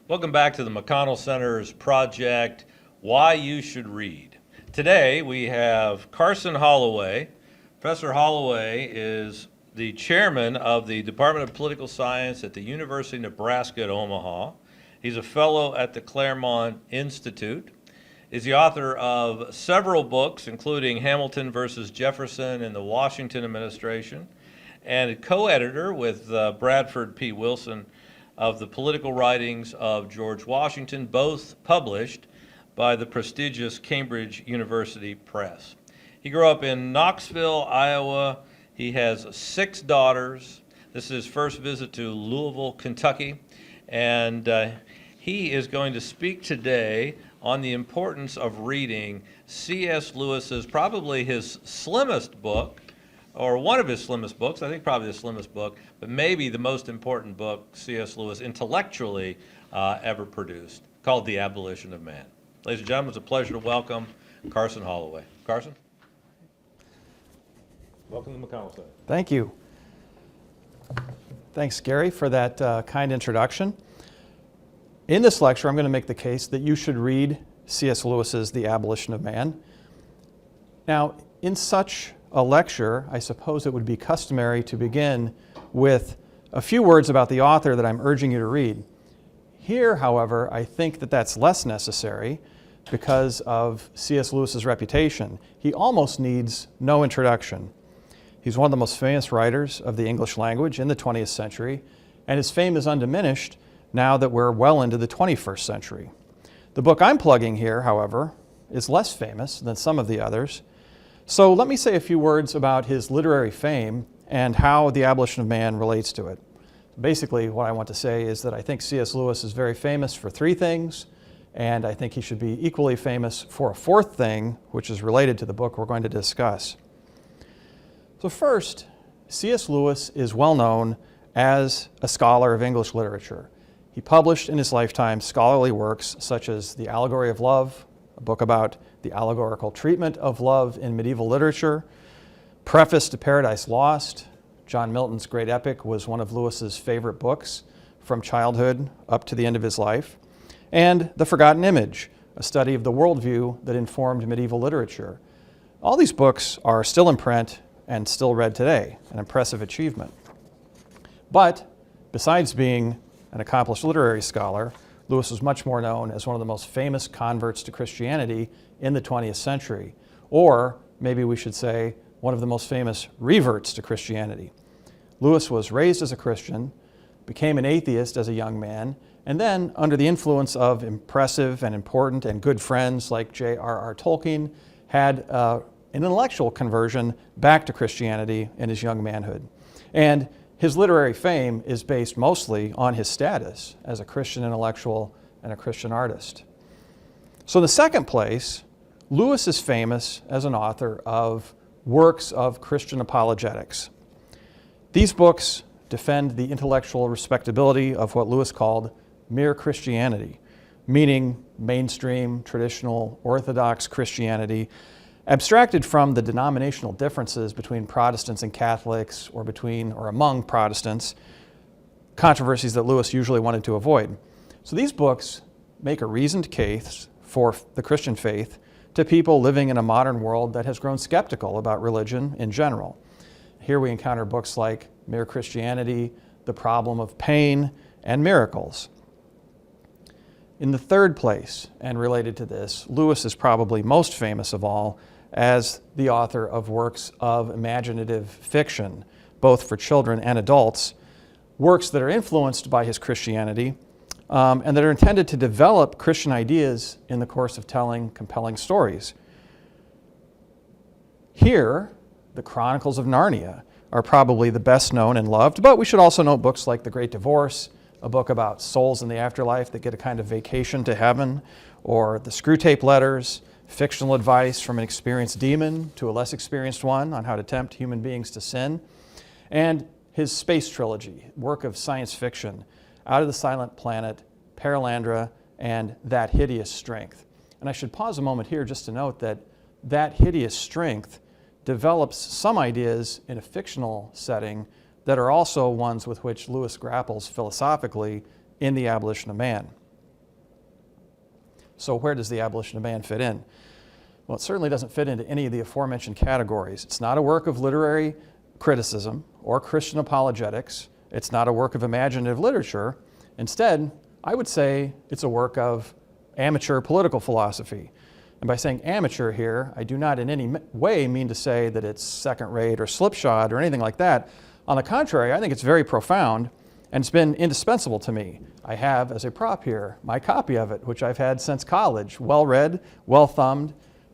Welcome back to the McConnell Center's project, Why You Should Read. Today we have Carson Holloway. Professor Holloway is the chairman of the Department of Political Science at the University of Nebraska at Omaha. He's a fellow at the Claremont Institute. He's the author of several books, including Hamilton versus Jefferson in the Washington administration, and a co-editor with Bradford P. Wilson of the political writings of George Washington, both published by the prestigious Cambridge University Press. He grew up in Knoxville, Iowa. He has 6 daughters. This is his first visit to Louisville, Kentucky, and he is going to speak today on the importance of reading C.S. Lewis's, probably his slimmest book, or one of his slimmest books, I think probably the slimmest book, but maybe the most important book C.S. Lewis intellectually ever produced, called The Abolition of Man. Ladies and gentlemen, it's a pleasure to welcome Carson Holloway. Carson? Welcome to McConnell Center. Thank you. Thanks, Gary, for that kind introduction. In this lecture, I'm going to make the case that you should read C.S. Lewis's The Abolition of Man. Now, in such a lecture, I suppose it would be customary to begin with a few words about the author that I'm urging you to read. Here, however, I think that that's less necessary because of C.S. Lewis's reputation. He almost needs no introduction. He's one of the most famous writers of the English language in the 20th century, and his fame is undiminished now that we're well into the 21st century. The book I'm plugging here, however, is less famous than some of the others. So let me say a few words about his literary fame and how The Abolition of Man relates to it. Basically, what I want to say is that I think C.S. Lewis is very famous for 3 things, and I think he should be equally famous for a 4th thing, which is related to the book we're going to discuss. So first, C.S. Lewis is well known as a scholar of English literature. He published in his lifetime scholarly works such as The Allegory of Love, a book about the allegorical treatment of love in medieval literature, Preface to Paradise Lost. John Milton's great epic was one of Lewis's favorite books from childhood up to the end of his life, and The Forgotten Image, a study of the worldview that informed medieval literature. All these books are still in print and still read today, an impressive achievement. But besides being an accomplished literary scholar, Lewis was much more known as one of the most famous converts to Christianity in the 20th century, or maybe we should say one of the most famous reverts to Christianity. Lewis was raised as a Christian, became an atheist as a young man, and then, under the influence of impressive and important and good friends like J.R.R. Tolkien, had an intellectual conversion back to Christianity in his young manhood. And his literary fame is based mostly on his status as a Christian intellectual and a Christian artist. So in the second place, Lewis is famous as an author of works of Christian apologetics. These books defend the intellectual respectability of what Lewis called mere Christianity, meaning mainstream, traditional, orthodox Christianity, abstracted from the denominational differences between Protestants and Catholics, or between or among Protestants, controversies that Lewis usually wanted to avoid. So these books make a reasoned case for the Christian faith to people living in a modern world that has grown skeptical about religion in general. Here we encounter books like Mere Christianity, The Problem of Pain, and Miracles. In the third place, and related to this, Lewis is probably most famous of all as the author of works of imaginative fiction, both for children and adults, works that are influenced by his Christianity and that are intended to develop Christian ideas in the course of telling compelling stories. Here, the Chronicles of Narnia are probably the best known and loved, but we should also note books like The Great Divorce, a book about souls in the afterlife that get a kind of vacation to heaven, or The Screwtape Letters, fictional advice from an experienced demon to a less experienced one on how to tempt human beings to sin, and his space trilogy, work of science fiction, Out of the Silent Planet, Perelandra, and That Hideous Strength. And I should pause a moment here just to note that That Hideous Strength develops some ideas in a fictional setting that are also ones with which Lewis grapples philosophically in The Abolition of Man. So where does the Abolition of Man fit in? Well, it certainly doesn't fit into any of the aforementioned categories. It's not a work of literary criticism or Christian apologetics. It's not a work of imaginative literature. Instead, I would say it's a work of amateur political philosophy. And by saying amateur here, I do not in any way mean to say that it's second-rate or slipshod or anything like that. On the contrary, I think it's very profound, and it's been indispensable to me. I have, as a prop here, my copy of it, which I've had since college, well-read, well-thumbed,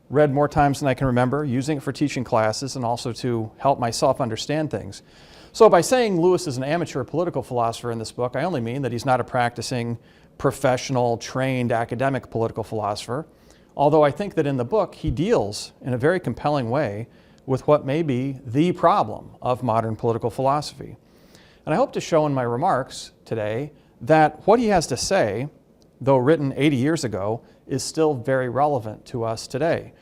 read more times than I can remember, using it for teaching classes and also to help myself understand things. So by saying Lewis is an amateur political philosopher in this book, I only mean that he's not a practicing, professional, trained academic political philosopher, although I think that in the book he deals in a very compelling way with what may be the problem of modern political philosophy. And I hope to show in my remarks today that what he has to say, though written 80 years ago, is still very relevant to us today.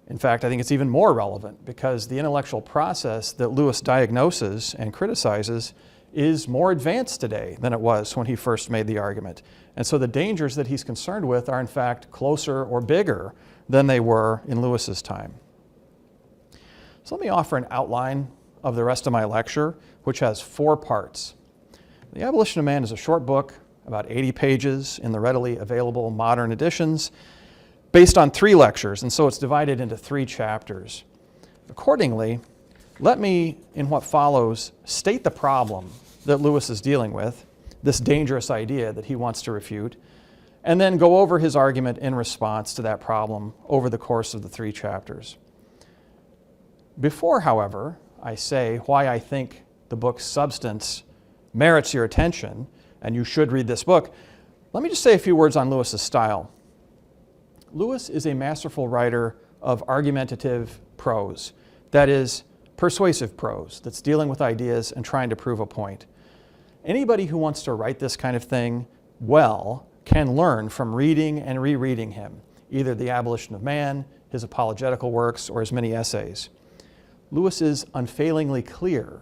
In fact, I think it's even more relevant because the intellectual process that Lewis diagnoses and criticizes is more advanced today than it was when he first made the argument. And so the dangers that he's concerned with are in fact closer or bigger than they were in Lewis's time. So let me offer an outline of the rest of my lecture, which has 4 parts. The Abolition of Man is a short book, about 80 pages in the readily available modern editions, based on 3 lectures, and so it's divided into 3 chapters. Accordingly, let me, in what follows, state the problem that Lewis is dealing with, this dangerous idea that he wants to refute, and then go over his argument in response to that problem over the course of the 3 chapters. Before, however, I say why I think the book's substance merits your attention, and you should read this book, let me just say a few words on Lewis's style. Lewis is a masterful writer of argumentative prose, that is, persuasive prose that's dealing with ideas and trying to prove a point. Anybody who wants to write this kind of thing well can learn from reading and rereading him, either The Abolition of Man, his apologetical works, or his many essays. Lewis is unfailingly clear.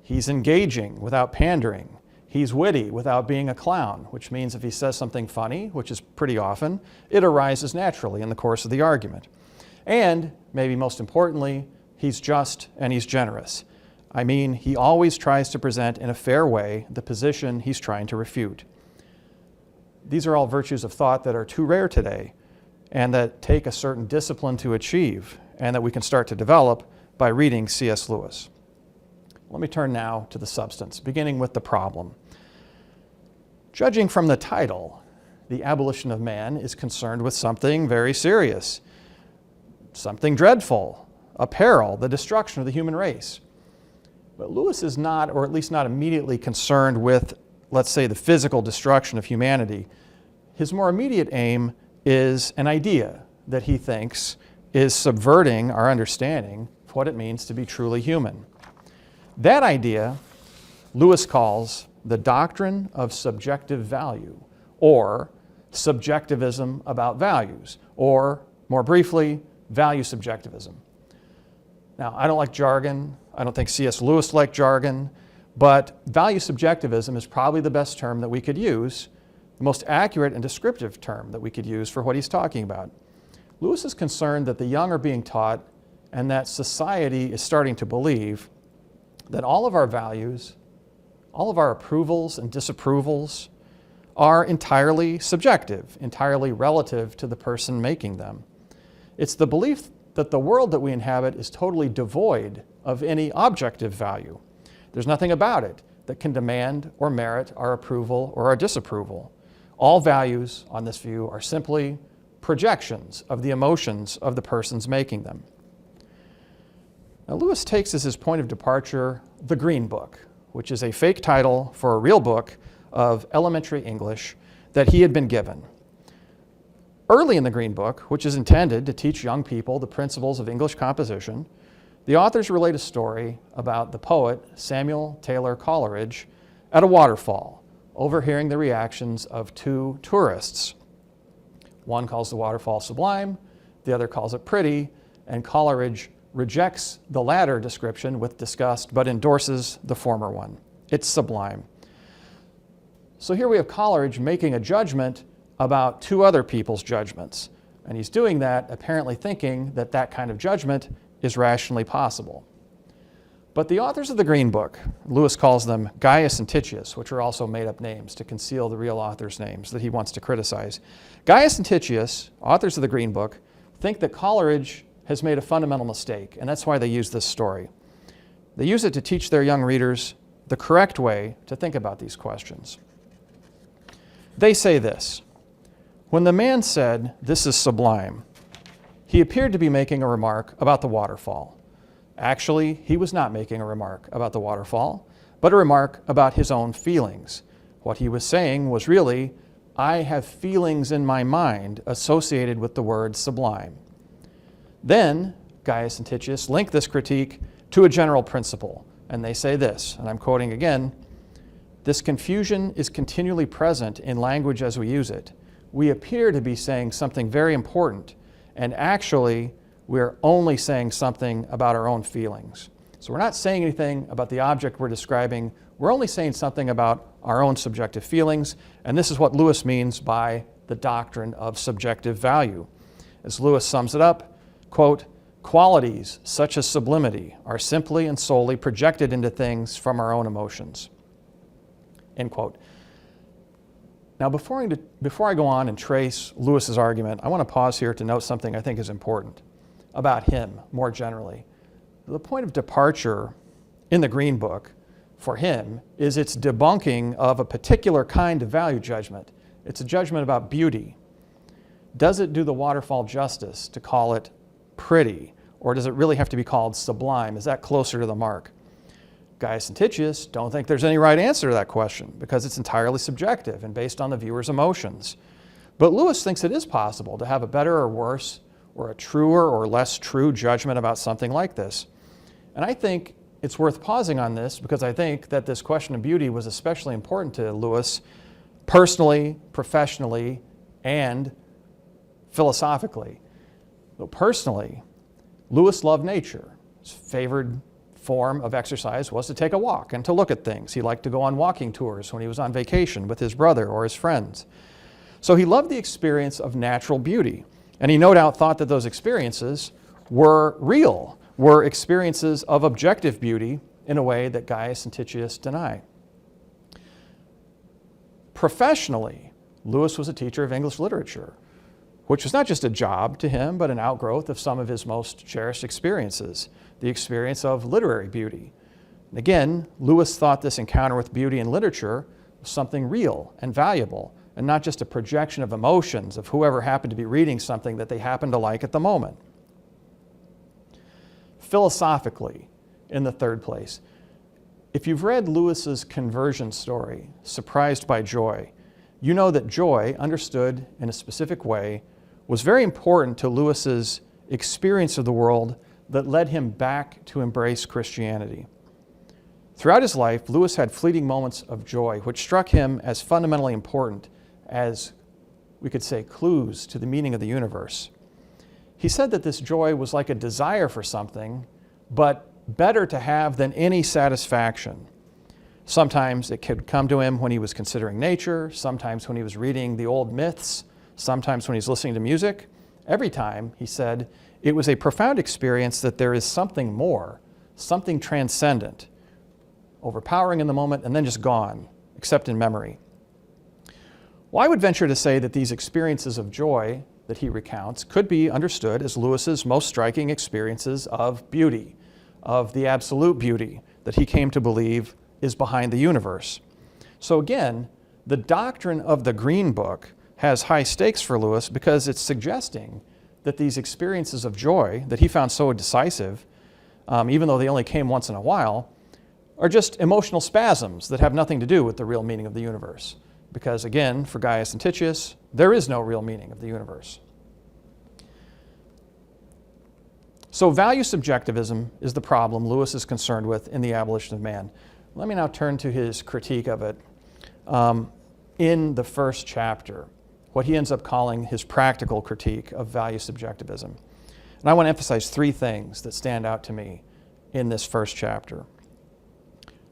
He's engaging without pandering. He's witty without being a clown, which means if he says something funny, which is pretty often, it arises naturally in the course of the argument. And, maybe most importantly, he's just and he's generous. I mean, he always tries to present in a fair way the position he's trying to refute. These are all virtues of thought that are too rare today and that take a certain discipline to achieve and that we can start to develop by reading C.S. Lewis. Let me turn now to the substance, beginning with the problem. Judging from the title, The Abolition of Man is concerned with something very serious, something dreadful, a peril, the destruction of the human race. But Lewis is not, or at least not immediately concerned with, let's say, the physical destruction of humanity. His more immediate aim is an idea that he thinks is subverting our understanding of what it means to be truly human. That idea Lewis calls the doctrine of subjective value, or subjectivism about values, or more briefly, value subjectivism. Now, I don't like jargon. I don't think C.S. Lewis liked jargon, but value subjectivism is probably the best term that we could use, the most accurate and descriptive term that we could use for what he's talking about. Lewis is concerned that the young are being taught and that society is starting to believe that all of our values, all of our approvals and disapprovals are entirely subjective, entirely relative to the person making them. It's the belief that the world that we inhabit is totally devoid of any objective value. There's nothing about it that can demand or merit our approval or our disapproval. All values on this view are simply projections of the emotions of the persons making them. Now, Lewis takes as his point of departure the Green Book, which is a fake title for a real book of elementary English that he had been given. Early in the Green Book, which is intended to teach young people the principles of English composition, the authors relate a story about the poet Samuel Taylor Coleridge at a waterfall, overhearing the reactions of 2 tourists. One calls the waterfall sublime, the other calls it pretty, and Coleridge rejects the latter description with disgust, but endorses the former one. It's sublime. So here we have Coleridge making a judgment about two other people's judgments. And he's doing that apparently thinking that that kind of judgment is rationally possible. But the authors of the Green Book, Lewis calls them Gaius and Titius, which are also made-up names to conceal the real authors' names that he wants to criticize. Gaius and Titius, authors of the Green Book, think that Coleridge has made a fundamental mistake, and that's why they use this story. They use it to teach their young readers the correct way to think about these questions. They say this: when the man said, "This is sublime," he appeared to be making a remark about the waterfall. Actually, he was not making a remark about the waterfall, but a remark about his own feelings. What he was saying was really, I have feelings in my mind associated with the word sublime. Then, Gaius and Titius link this critique to a general principle, and they say this, and I'm quoting again, "This confusion is continually present in language as we use it. We appear to be saying something very important, and actually, we're only saying something about our own feelings." So we're not saying anything about the object we're describing. We're only saying something about our own subjective feelings, and this is what Lewis means by the doctrine of subjective value. As Lewis sums it up, quote, "Qualities such as sublimity are simply and solely projected into things from our own emotions." End quote. Now, before I go on and trace Lewis's argument, I want to pause here to note something I think is important about him more generally. The point of departure in the Green Book for him is its debunking of a particular kind of value judgment. It's a judgment about beauty. Does it do the waterfall justice to call it pretty, or does it really have to be called sublime? Is that closer to the mark? Gaius and Titius don't think there's any right answer to that question because it's entirely subjective and based on the viewer's emotions. But Lewis thinks it is possible to have a better or worse or a truer or less true judgment about something like this. And I think it's worth pausing on this because I think that this question of beauty was especially important to Lewis personally, professionally, and philosophically. So personally, Lewis loved nature. His favored form of exercise was to take a walk and to look at things. He liked to go on walking tours when he was on vacation with his brother or his friends. So he loved the experience of natural beauty. And he no doubt thought that those experiences were real, were experiences of objective beauty in a way that Gaius and Titius deny. Professionally, Lewis was a teacher of English literature, which was not just a job to him, but an outgrowth of some of his most cherished experiences, the experience of literary beauty. And again, Lewis thought this encounter with beauty in literature was something real and valuable, and not just a projection of emotions of whoever happened to be reading something that they happened to like at the moment. Philosophically, in the third place, if you've read Lewis's conversion story, Surprised by Joy, you know that joy, understood in a specific way, was very important to Lewis's experience of the world that led him back to embrace Christianity. Throughout his life, Lewis had fleeting moments of joy, which struck him as fundamentally important as, we could say, clues to the meaning of the universe. He said that this joy was like a desire for something, but better to have than any satisfaction. Sometimes it could come to him when he was considering nature, sometimes when he was reading the old myths, sometimes when he's listening to music. Every time, he said, it was a profound experience that there is something more, something transcendent, overpowering in the moment and then just gone, except in memory. Well, I would venture to say that these experiences of joy that he recounts could be understood as Lewis's most striking experiences of beauty, of the absolute beauty that he came to believe is behind the universe. So again, the doctrine of the Green Book has high stakes for Lewis because it's suggesting that these experiences of joy that he found so decisive, even though they only came once in a while, are just emotional spasms that have nothing to do with the real meaning of the universe. Because again, for Gaius and Titius, there is no real meaning of the universe. So value subjectivism is the problem Lewis is concerned with in the Abolition of Man. Let me now turn to his critique of it in the first chapter, what he ends up calling his practical critique of value subjectivism. And I want to emphasize three things that stand out to me in this first chapter.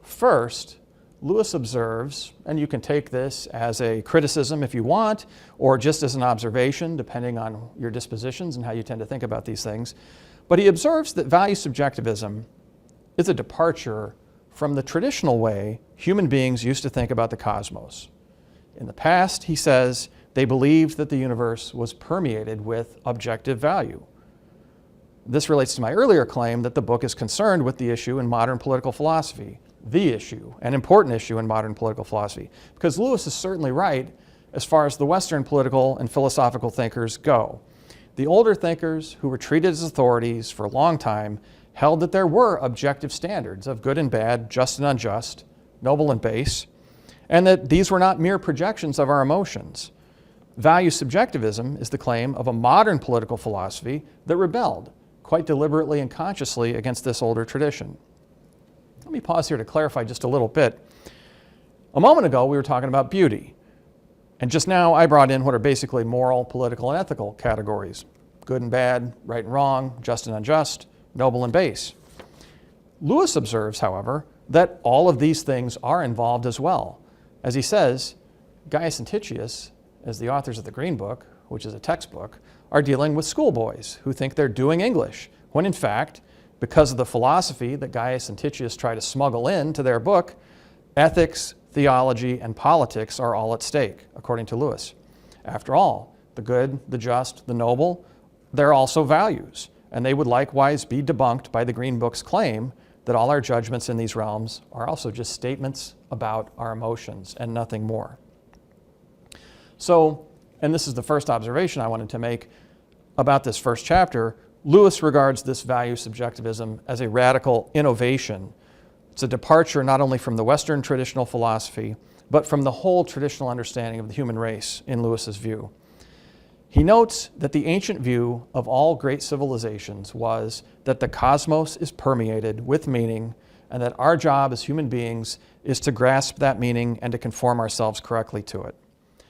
First, Lewis observes, and you can take this as a criticism if you want, or just as an observation, depending on your dispositions and how you tend to think about these things, but he observes that value subjectivism is a departure from the traditional way human beings used to think about the cosmos. In the past, he says, they believed that the universe was permeated with objective value. This relates to my earlier claim that the book is concerned with the issue in modern political philosophy, the issue, an important issue in modern political philosophy, because Lewis is certainly right as far as the Western political and philosophical thinkers go. The older thinkers who were treated as authorities for a long time held that there were objective standards of good and bad, just and unjust, noble and base, and that these were not mere projections of our emotions. Value subjectivism is the claim of a modern political philosophy that rebelled quite deliberately and consciously against this older tradition. Let me pause here to clarify just a little bit. A moment ago, we were talking about beauty. And just now, I brought in what are basically moral, political, and ethical categories. Good and bad, right and wrong, just and unjust, noble and base. Lewis observes, however, that all of these things are involved as well. As he says, Gaius and Titius, as the authors of the Green Book, which is a textbook, are dealing with schoolboys who think they're doing English, when in fact, because of the philosophy that Gaius and Titius try to smuggle into their book, ethics, theology, and politics are all at stake, according to Lewis. After all, the good, the just, the noble, they're also values, and they would likewise be debunked by the Green Book's claim that all our judgments in these realms are also just statements about our emotions and nothing more. So, and this is the first observation I wanted to make about this first chapter, Lewis regards this value subjectivism as a radical innovation. It's a departure not only from the Western traditional philosophy, but from the whole traditional understanding of the human race in Lewis's view. He notes that the ancient view of all great civilizations was that the cosmos is permeated with meaning, and that our job as human beings is to grasp that meaning and to conform ourselves correctly to it.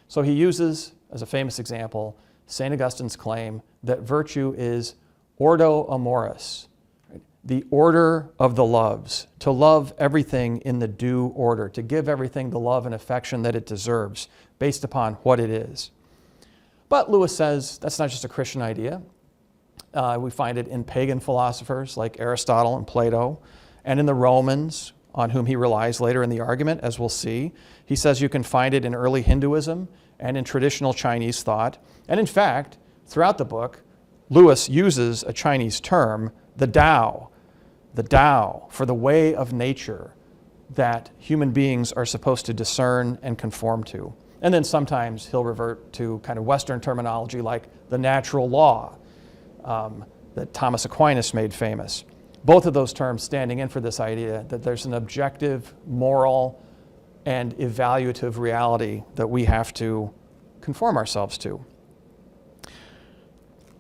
So he uses, as a famous example, St. Augustine's claim that virtue is ordo amoris, the order of the loves, to love everything in the due order, to give everything the love and affection that it deserves based upon what it is. But Lewis says that's not just a Christian idea. We find it in pagan philosophers like Aristotle and Plato, and in the Romans, on whom he relies later in the argument, as we'll see. He says you can find it in early Hinduism and in traditional Chinese thought. And in fact, throughout the book, Lewis uses a Chinese term, the Tao for the way of nature that human beings are supposed to discern and conform to. And then sometimes he'll revert to kind of Western terminology like the natural law that Thomas Aquinas made famous. Both of those terms standing in for this idea that there's an objective, moral, and evaluative reality that we have to conform ourselves to.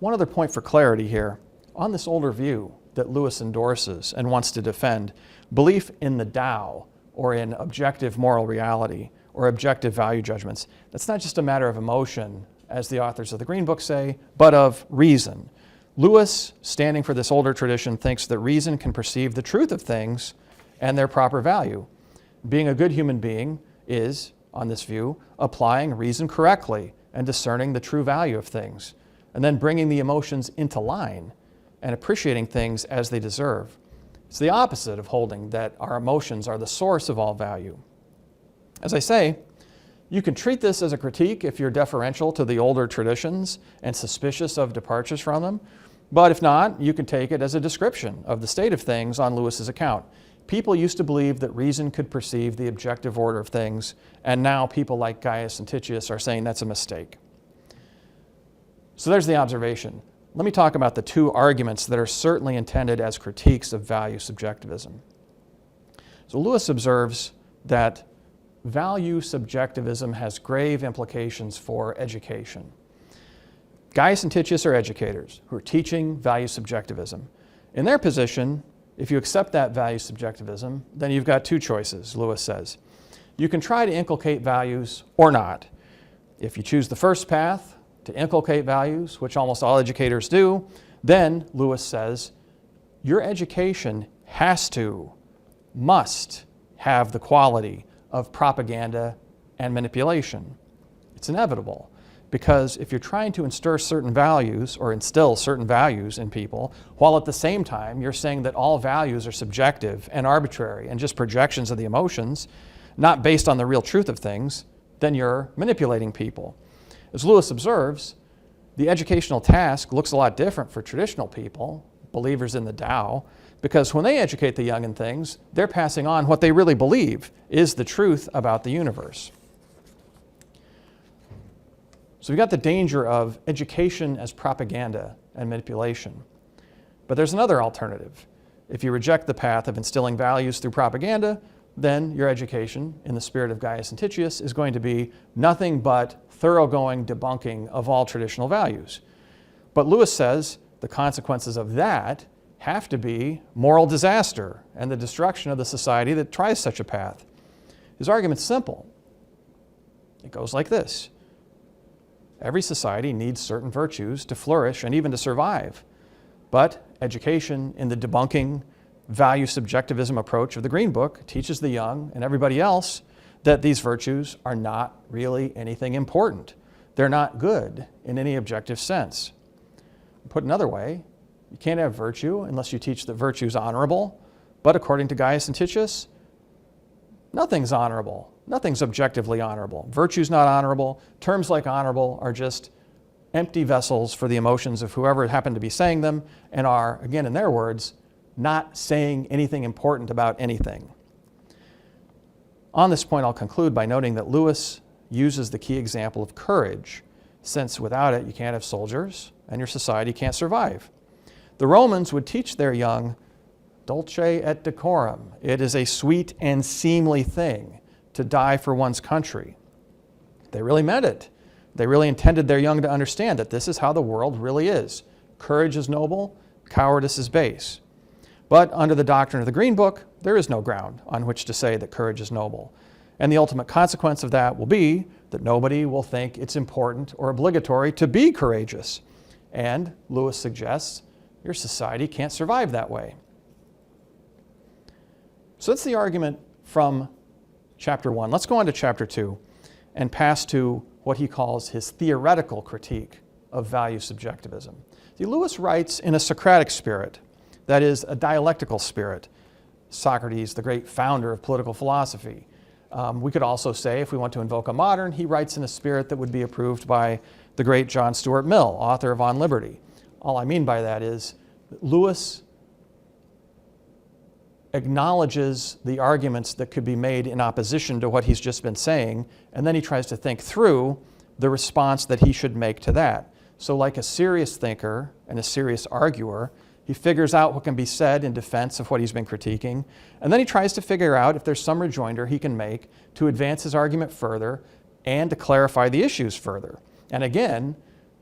One other point for clarity here. On this older view that Lewis endorses and wants to defend, belief in the Tao, or in objective moral reality, or objective value judgments, that's not just a matter of emotion, as the authors of the Green Book say, but of reason. Lewis, standing for this older tradition, thinks that reason can perceive the truth of things and their proper value. Being a good human being is, on this view, applying reason correctly and discerning the true value of things, and then bringing the emotions into line and appreciating things as they deserve. It's the opposite of holding that our emotions are the source of all value. As I say, you can treat this as a critique if you're deferential to the older traditions and suspicious of departures from them, but if not, you can take it as a description of the state of things on Lewis's account. People used to believe that reason could perceive the objective order of things, and now people like Gaius and Titius are saying that's a mistake. So there's the observation. Let me talk about the two arguments that are certainly intended as critiques of value subjectivism. So Lewis observes that value subjectivism has grave implications for education. Gaius and Titius are educators who are teaching value subjectivism. In their position, if you accept that value subjectivism, then you've got two choices, Lewis says. You can try to inculcate values or not. If you choose the first path, to inculcate values, which almost all educators do, then, Lewis says, your education must have the quality of propaganda and manipulation. It's inevitable, because if you're trying to instill certain values in people, while at the same time you're saying that all values are subjective and arbitrary and just projections of the emotions, not based on the real truth of things, then you're manipulating people. As Lewis observes, the educational task looks a lot different for traditional people, believers in the Tao, because when they educate the young in things, they're passing on what they really believe is the truth about the universe. So we've got the danger of education as propaganda and manipulation. But there's another alternative. If you reject the path of instilling values through propaganda, then your education, in the spirit of Gaius Anticius, is going to be nothing but thoroughgoing debunking of all traditional values. But Lewis says the consequences of that have to be moral disaster and the destruction of the society that tries such a path. His argument's simple. It goes like this. Every society needs certain virtues to flourish and even to survive. But education in the debunking value subjectivism approach of the Green Book teaches the young and everybody else that these virtues are not really anything important. They're not good in any objective sense. Put another way, you can't have virtue unless you teach that virtue is honorable. But according to Gaius Anticius, nothing's honorable. Nothing's objectively honorable. Virtue's not honorable. Terms like honorable are just empty vessels for the emotions of whoever happened to be saying them and are, again in their words, not saying anything important about anything. On this point, I'll conclude by noting that Lewis uses the key example of courage, since without it you can't have soldiers and your society can't survive. The Romans would teach their young, dulce et decorum. It is a sweet and seemly thing to die for one's country. They really meant it. They really intended their young to understand that this is how the world really is. Courage is noble, cowardice is base. But under the doctrine of the Green Book, there is no ground on which to say that courage is noble. And the ultimate consequence of that will be that nobody will think it's important or obligatory to be courageous. And Lewis suggests your society can't survive that way. So that's the argument from Chapter 1. Let's go on to Chapter 2 and pass to what he calls his theoretical critique of value subjectivism. See, Lewis writes in a Socratic spirit, that is, a dialectical spirit. Socrates, the great founder of political philosophy. We could also say, if we want to invoke a modern, he writes in a spirit that would be approved by the great John Stuart Mill, author of On Liberty. All I mean by that is that Lewis acknowledges the arguments that could be made in opposition to what he's just been saying, and then he tries to think through the response that he should make to that. So like a serious thinker and a serious arguer, he figures out what can be said in defense of what he's been critiquing, and then he tries to figure out if there's some rejoinder he can make to advance his argument further and to clarify the issues further. And again,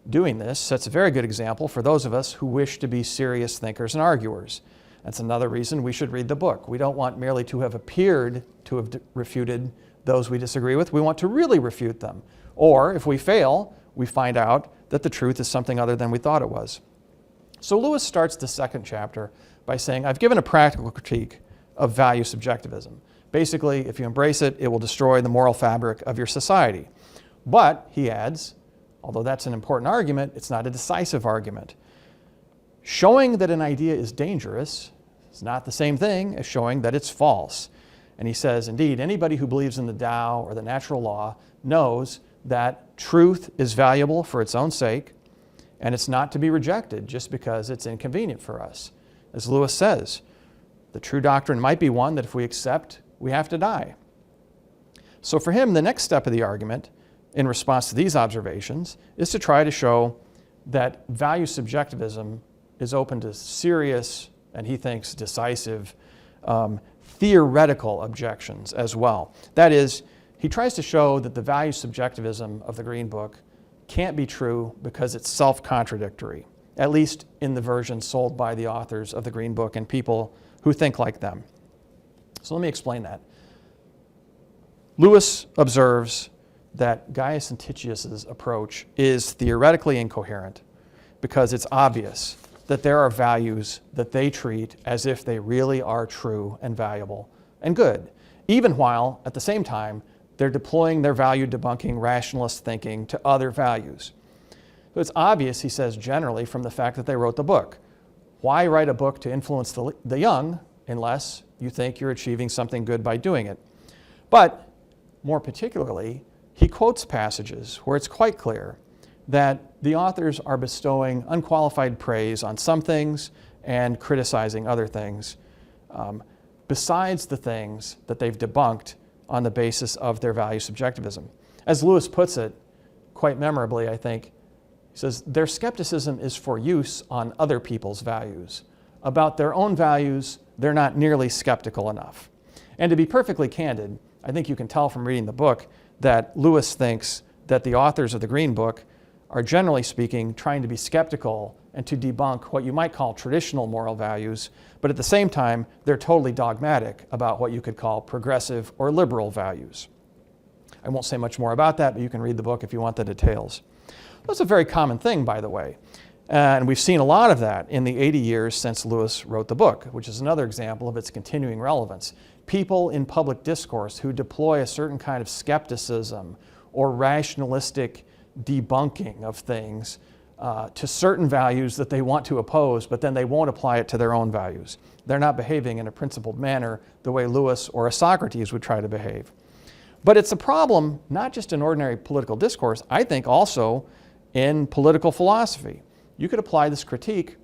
doing this sets a very good example for those of us who wish to be serious thinkers and arguers. That's another reason we should read the book. We don't want merely to have appeared to have refuted those we disagree with. We want to really refute them. Or if we fail, we find out that the truth is something other than we thought it was. So Lewis starts the second chapter by saying, I've given a practical critique of value subjectivism. Basically, if you embrace it, it will destroy the moral fabric of your society. But, he adds, although that's an important argument, it's not a decisive argument. Showing that an idea is dangerous is not the same thing as showing that it's false. And he says, indeed, anybody who believes in the Tao or the natural law knows that truth is valuable for its own sake, and it's not to be rejected just because it's inconvenient for us. As Lewis says, the true doctrine might be one that if we accept, we have to die. So for him, the next step of the argument, in response to these observations, is to try to show that value subjectivism is open to serious, and he thinks decisive, theoretical objections as well. That is, he tries to show that the value subjectivism of the Green Book can't be true because it's self-contradictory, at least in the version sold by the authors of the Green Book and people who think like them. So let me explain that. Lewis observes that Gaius Anticius's approach is theoretically incoherent because it's obvious that there are values that they treat as if they really are true and valuable and good. even while, at the same time, they're deploying their value debunking rationalist thinking to other values. So it's obvious, he says, generally from the fact that they wrote the book. Why write a book to influence the young unless you think you're achieving something good by doing it? But more particularly, he quotes passages where it's quite clear that the authors are bestowing unqualified praise on some things and criticizing other things, besides the things that they've debunked on the basis of their value subjectivism. As Lewis puts it, quite memorably, I think, he says, their skepticism is for use on other people's values. About their own values, they're not nearly skeptical enough. And to be perfectly candid, I think you can tell from reading the book that Lewis thinks that the authors of the Green Book are, generally speaking, trying to be skeptical and to debunk what you might call traditional moral values, but at the same time, they're totally dogmatic about what you could call progressive or liberal values. I won't say much more about that, but you can read the book if you want the details. That's a very common thing, by the way. And we've seen a lot of that in the 80 years since Lewis wrote the book, which is another example of its continuing relevance. People in public discourse who deploy a certain kind of skepticism or rationalistic debunking of things to certain values that they want to oppose, but then they won't apply it to their own values. They're not behaving in a principled manner the way Lewis or a Socrates would try to behave. But it's a problem not just in ordinary political discourse, I think also in political philosophy. You could apply this critique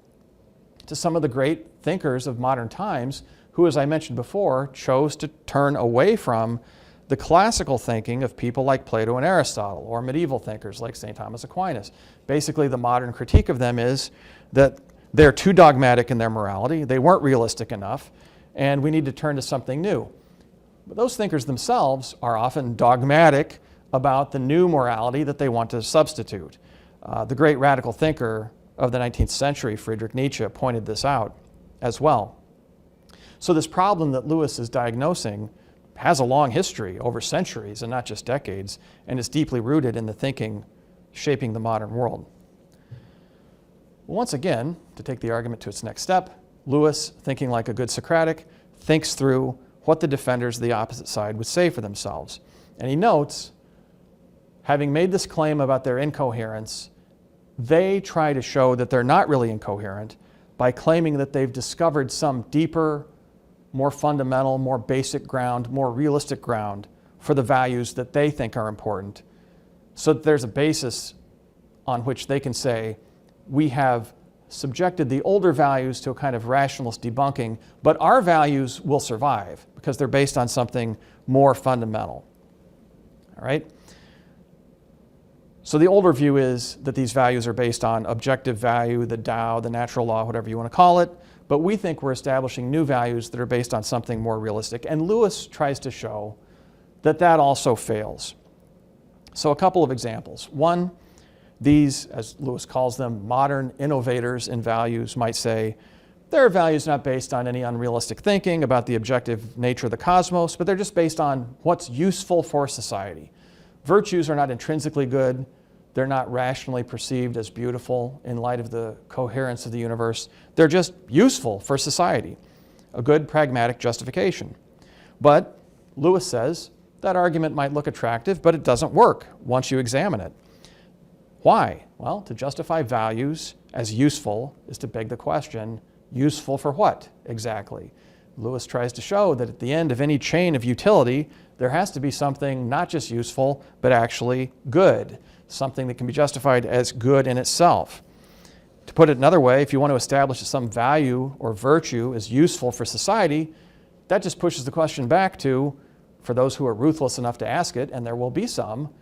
to some of the great thinkers of modern times who, as I mentioned before, chose to turn away from the classical thinking of people like Plato and Aristotle, or medieval thinkers like St. Thomas Aquinas. Basically, the modern critique of them is that they're too dogmatic in their morality, they weren't realistic enough, and we need to turn to something new. But those thinkers themselves are often dogmatic about the new morality that they want to substitute. The great radical thinker of the 19th century, Friedrich Nietzsche, pointed this out as well. So this problem that Lewis is diagnosing has a long history over centuries and not just decades, and is deeply rooted in the thinking shaping the modern world. Once again, to take the argument to its next step, Lewis, thinking like a good Socratic, thinks through what the defenders of the opposite side would say for themselves. And he notes, having made this claim about their incoherence, they try to show that they're not really incoherent by claiming that they've discovered some deeper, more fundamental, more basic ground, more realistic ground for the values that they think are important, so that there's a basis on which they can say, we have subjected the older values to a kind of rationalist debunking, but our values will survive because they're based on something more fundamental. All right? So the older view is that these values are based on objective value, the Tao, the natural law, whatever you want to call it, but we think we're establishing new values that are based on something more realistic. And Lewis tries to show that that also fails. So a couple of examples. One, these, as Lewis calls them, modern innovators in values might say, there are values not based on any unrealistic thinking about the objective nature of the cosmos, but they're just based on what's useful for society. Virtues are not intrinsically good. They're not rationally perceived as beautiful in light of the coherence of the universe. They're just useful for society, a good pragmatic justification. But Lewis says that argument might look attractive, but it doesn't work once you examine it. Why? Well, to justify values as useful is to beg the question, useful for what exactly? Lewis tries to show that at the end of any chain of utility, there has to be something not just useful, but actually good, something that can be justified as good in itself. To put it another way, if you want to establish that some value or virtue is useful for society, that just pushes the question back to, for those who are ruthless enough to ask it, and there will be some,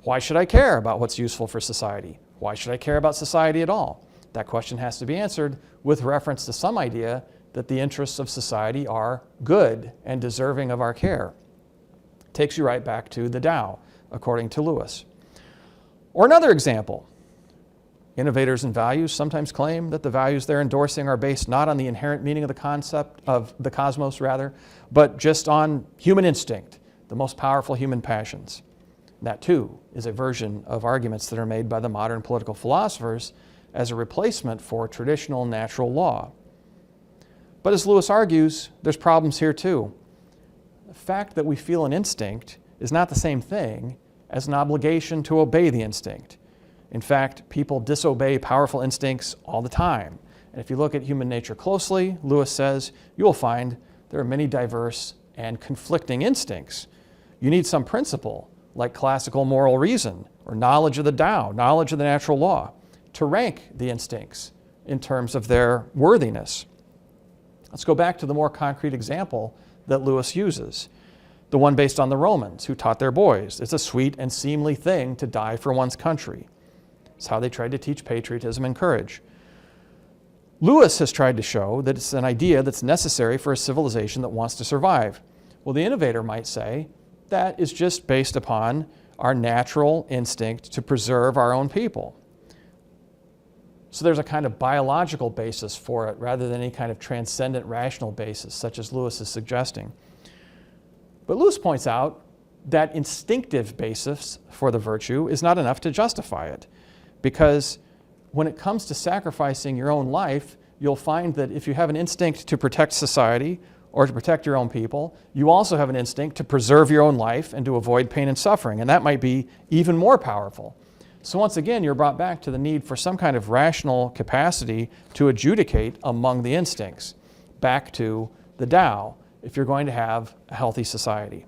why should I care about what's useful for society? Why should I care about society at all? That question has to be answered with reference to some idea that the interests of society are good and deserving of our care. Takes you right back to the Tao, according to Lewis. Or another example, innovators in values sometimes claim that the values they're endorsing are based not on the inherent meaning of the concept of the cosmos, but just on human instinct, the most powerful human passions. That too is a version of arguments that are made by the modern political philosophers as a replacement for traditional natural law. But as Lewis argues, there's problems here too. the fact that we feel an instinct is not the same thing as an obligation to obey the instinct. In fact, people disobey powerful instincts all the time. And if you look at human nature closely, Lewis says, you will find there are many diverse and conflicting instincts. You need some principle, like classical moral reason, or knowledge of the Tao, knowledge of the natural law, to rank the instincts in terms of their worthiness. Let's go back to the more concrete example that Lewis uses, the one based on the Romans who taught their boys it's a sweet and seemly thing to die for one's country. It's how they tried to teach patriotism and courage. Lewis has tried to show that it's an idea that's necessary for a civilization that wants to survive. Well, the innovator might say that is just based upon our natural instinct to preserve our own people. So there's a kind of biological basis for it rather than any kind of transcendent rational basis, such as Lewis is suggesting. But Lewis points out that instinctive basis for the virtue is not enough to justify it, because when it comes to sacrificing your own life, you'll find that if you have an instinct to protect society or to protect your own people, you also have an instinct to preserve your own life and to avoid pain and suffering, and that might be even more powerful. So once again, you're brought back to the need for some kind of rational capacity to adjudicate among the instincts, back to the Tao, if you're going to have a healthy society.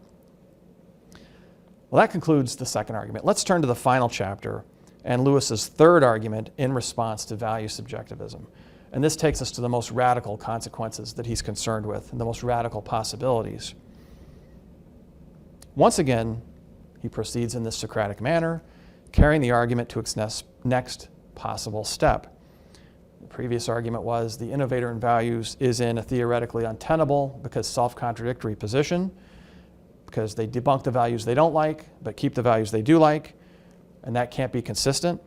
Well, that concludes the second argument. Let's turn to the final chapter and Lewis's third argument in response to value subjectivism. And this takes us to the most radical consequences that he's concerned with and the most radical possibilities. Once again, he proceeds in this Socratic manner, carrying the argument to its next possible step. The previous argument was the innovator in values is in a theoretically untenable because self-contradictory position, because they debunk the values they don't like, but keep the values they do like, and that can't be consistent.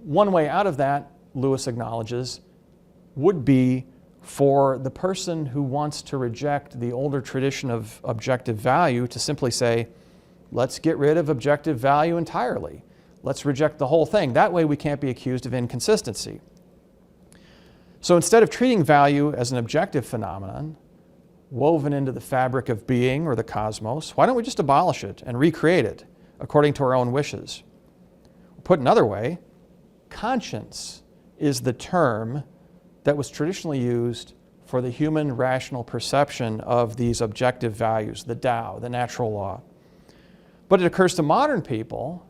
One way out of that, Lewis acknowledges, would be for the person who wants to reject the older tradition of objective value to simply say, let's get rid of objective value entirely. Let's reject the whole thing. That way we can't be accused of inconsistency. So instead of treating value as an objective phenomenon, woven into the fabric of being or the cosmos, why don't we just abolish it and recreate it according to our own wishes? Put another way, conscience is the term that was traditionally used for the human rational perception of these objective values, the Tao, the natural law. But it occurs to modern people,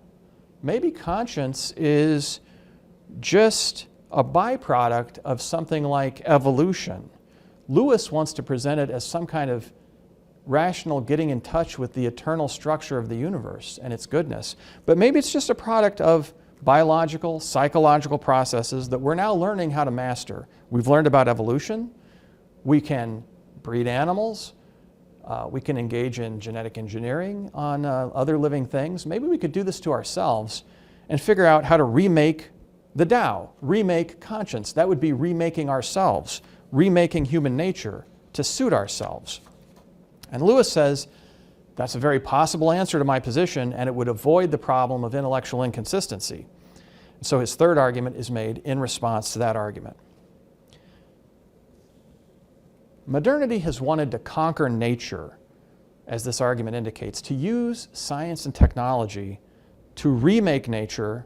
maybe conscience is just a byproduct of something like evolution. Lewis wants to present it as some kind of rational getting in touch with the eternal structure of the universe and its goodness. But maybe it's just a product of biological, psychological processes that we're now learning how to master. We've learned about evolution. We can breed animals. We can engage in genetic engineering on other living things. Maybe we could do this to ourselves and figure out how to remake the Tao, remake conscience. That would be remaking ourselves, remaking human nature to suit ourselves. And Lewis says that's a very possible answer to my position, and it would avoid the problem of intellectual inconsistency. And so his third argument is made in response to that argument. Modernity has wanted to conquer nature, as this argument indicates, to use science and technology to remake nature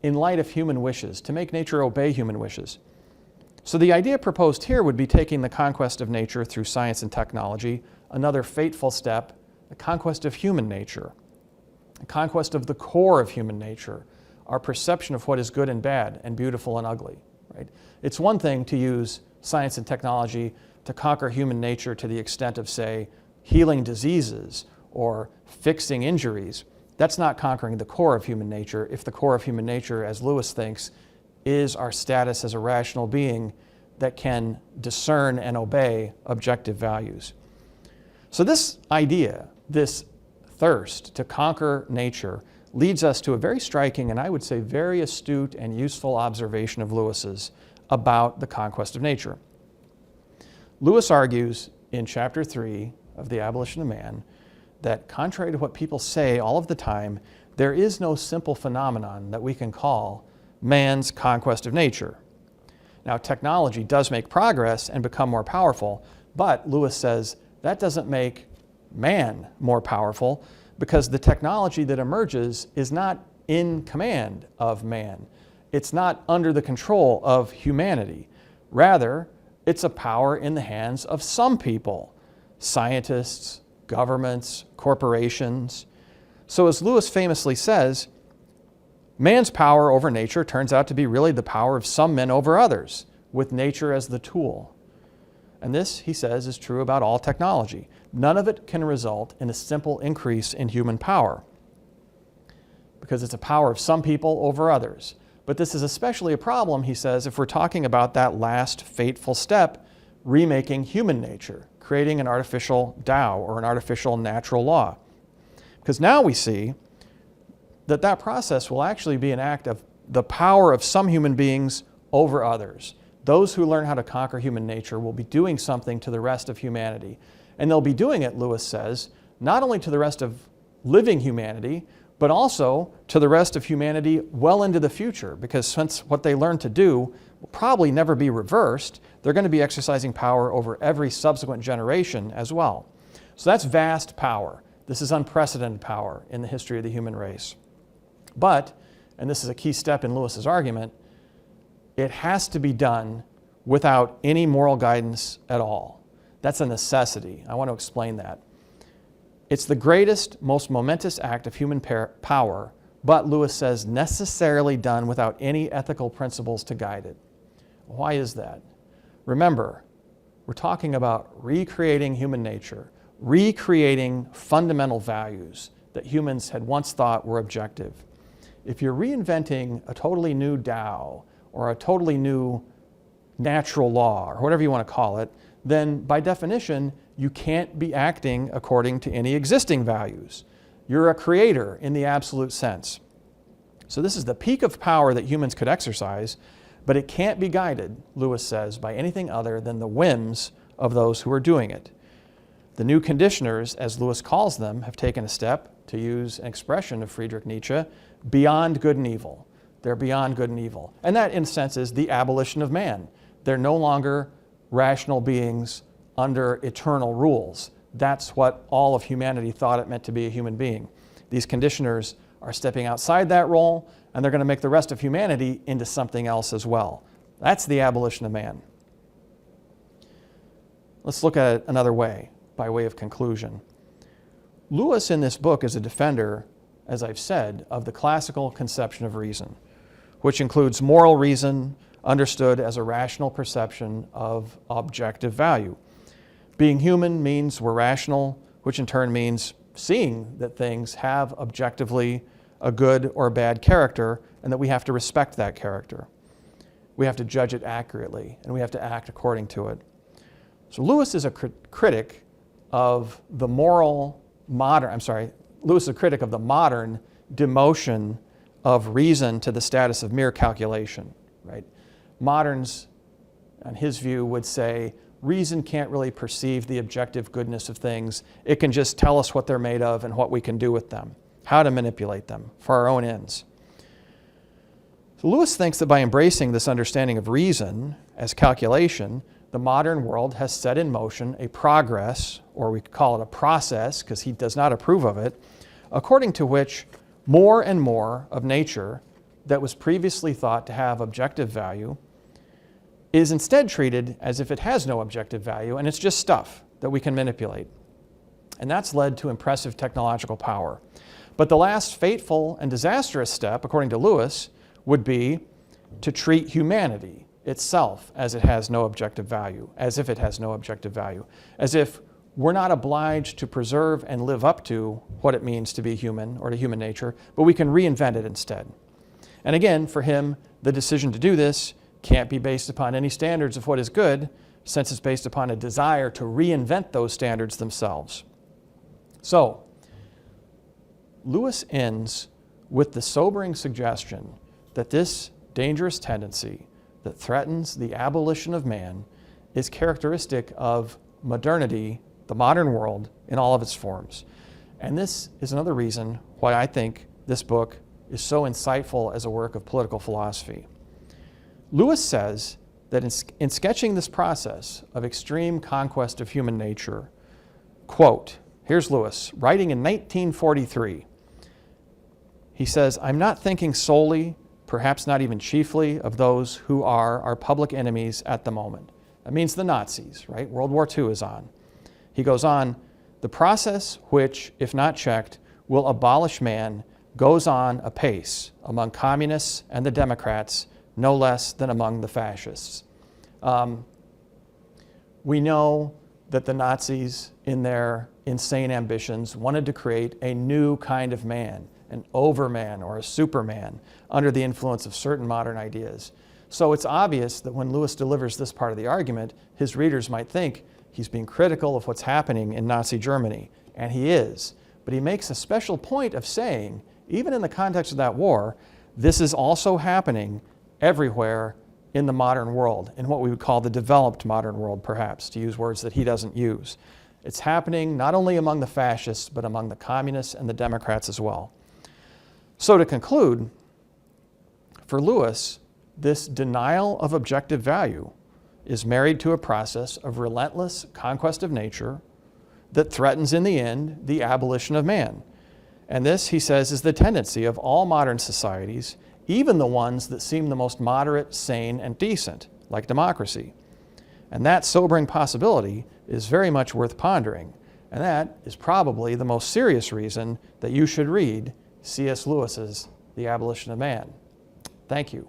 in light of human wishes, to make nature obey human wishes. So the idea proposed here would be taking the conquest of nature through science and technology, another fateful step, the conquest of human nature, the conquest of the core of human nature, our perception of what is good and bad and beautiful and ugly. Right? It's one thing to use science and technology to conquer human nature to the extent of, say, healing diseases or fixing injuries. That's not conquering the core of human nature if the core of human nature, as Lewis thinks, is our status as a rational being that can discern and obey objective values. So this idea, this thirst to conquer nature, leads us to a very striking and I would say very astute and useful observation of Lewis's about the conquest of nature. Lewis argues in chapter 3 of The Abolition of Man that contrary to what people say all of the time, there is no simple phenomenon that we can call man's conquest of nature. Now, technology does make progress and become more powerful, but Lewis says that doesn't make man more powerful, because the technology that emerges is not in command of man. It's not under the control of humanity. Rather, it's a power in the hands of some people, scientists, governments, corporations. So as Lewis famously says, man's power over nature turns out to be really the power of some men over others, with nature as the tool. And this, he says, is true about all technology. None of it can result in a simple increase in human power, because it's a power of some people over others. But this is especially a problem, he says, if we're talking about that last fateful step, remaking human nature, creating an artificial Tao or an artificial natural law. Because now we see that that process will actually be an act of the power of some human beings over others. Those who learn how to conquer human nature will be doing something to the rest of humanity. And they'll be doing it, Lewis says, not only to the rest of living humanity, but also to the rest of humanity well into the future, because since what they learn to do will probably never be reversed, they're going to be exercising power over every subsequent generation as well. So that's vast power. This is unprecedented power in the history of the human race. But, and this is a key step in Lewis's argument, it has to be done without any moral guidance at all. That's a necessity. I want to explain that. It's the greatest, most momentous act of human power, but Lewis says necessarily done without any ethical principles to guide it. Why is that? Remember, we're talking about recreating human nature, recreating fundamental values that humans had once thought were objective. If you're reinventing a totally new Tao or a totally new natural law or whatever you want to call it, then by definition, you can't be acting according to any existing values. You're a creator in the absolute sense. So this is the peak of power that humans could exercise, but it can't be guided, Lewis says, by anything other than the whims of those who are doing it. The new conditioners, as Lewis calls them, have taken a step, to use an expression of Friedrich Nietzsche, beyond good and evil. They're beyond good and evil. And that, in a sense, is the abolition of man. They're no longer rational beings under eternal rules. That's what all of humanity thought it meant to be a human being. These conditioners are stepping outside that role, and they're going to make the rest of humanity into something else as well. That's the abolition of man. Let's look at it another way, by way of conclusion. Lewis in this book is a defender, as I've said, of the classical conception of reason, which includes moral reason understood as a rational perception of objective value. Being human means we're rational, which in turn means seeing that things have objectively a good or a bad character, and that we have to respect that character. We have to judge it accurately, and we have to act according to it. So Lewis is a critic of the Lewis is a critic of the modern demotion of reason to the status of mere calculation, right? Moderns, on his view, would say reason can't really perceive the objective goodness of things. It can just tell us what they're made of and what we can do with them, how to manipulate them for our own ends. So Lewis thinks that by embracing this understanding of reason as calculation, the modern world has set in motion a progress, or we could call it a process, because he does not approve of it, according to which more and more of nature that was previously thought to have objective value is instead treated as if it has no objective value, and it's just stuff that we can manipulate. And that's led to impressive technological power. But the last fateful and disastrous step, according to Lewis, would be to treat humanity itself as it has no objective value, as if it has no objective value, as if we're not obliged to preserve and live up to what it means to be human or to human nature, but we can reinvent it instead. And again, for him, the decision to do this can't be based upon any standards of what is good, since it's based upon a desire to reinvent those standards themselves. So, Lewis ends with the sobering suggestion that this dangerous tendency that threatens the abolition of man is characteristic of modernity, the modern world, in all of its forms. And this is another reason why I think this book is so insightful as a work of political philosophy. Lewis says that in sketching this process of extreme conquest of human nature, Quote, here's Lewis, writing in 1943. He says, "I'm not thinking solely, perhaps not even chiefly, of those who are our public enemies at the moment." That means the Nazis, right? World War II is on. He goes on, "The process which, if not checked, will abolish man goes on apace among communists and the Democrats, no less than among the fascists." We know that the Nazis, in their insane ambitions, wanted to create a new kind of man, an overman or a superman, under the influence of certain modern ideas. So it's obvious that when Lewis delivers this part of the argument, his readers might think he's being critical of what's happening in Nazi Germany, and he is. But he makes a special point of saying, even in the context of that war, this is also happening everywhere in the modern world, in what we would call the developed modern world, perhaps, to use words that he doesn't use. It's happening not only among the fascists, but among the communists and the Democrats as well. So to conclude, for Lewis, this denial of objective value is married to a process of relentless conquest of nature that threatens, in the end, the abolition of man. And this, he says, is the tendency of all modern societies, even the ones that seem the most moderate, sane, and decent, like democracy. And that sobering possibility is very much worth pondering. And that is probably the most serious reason that you should read C.S. Lewis's The Abolition of Man. Thank you.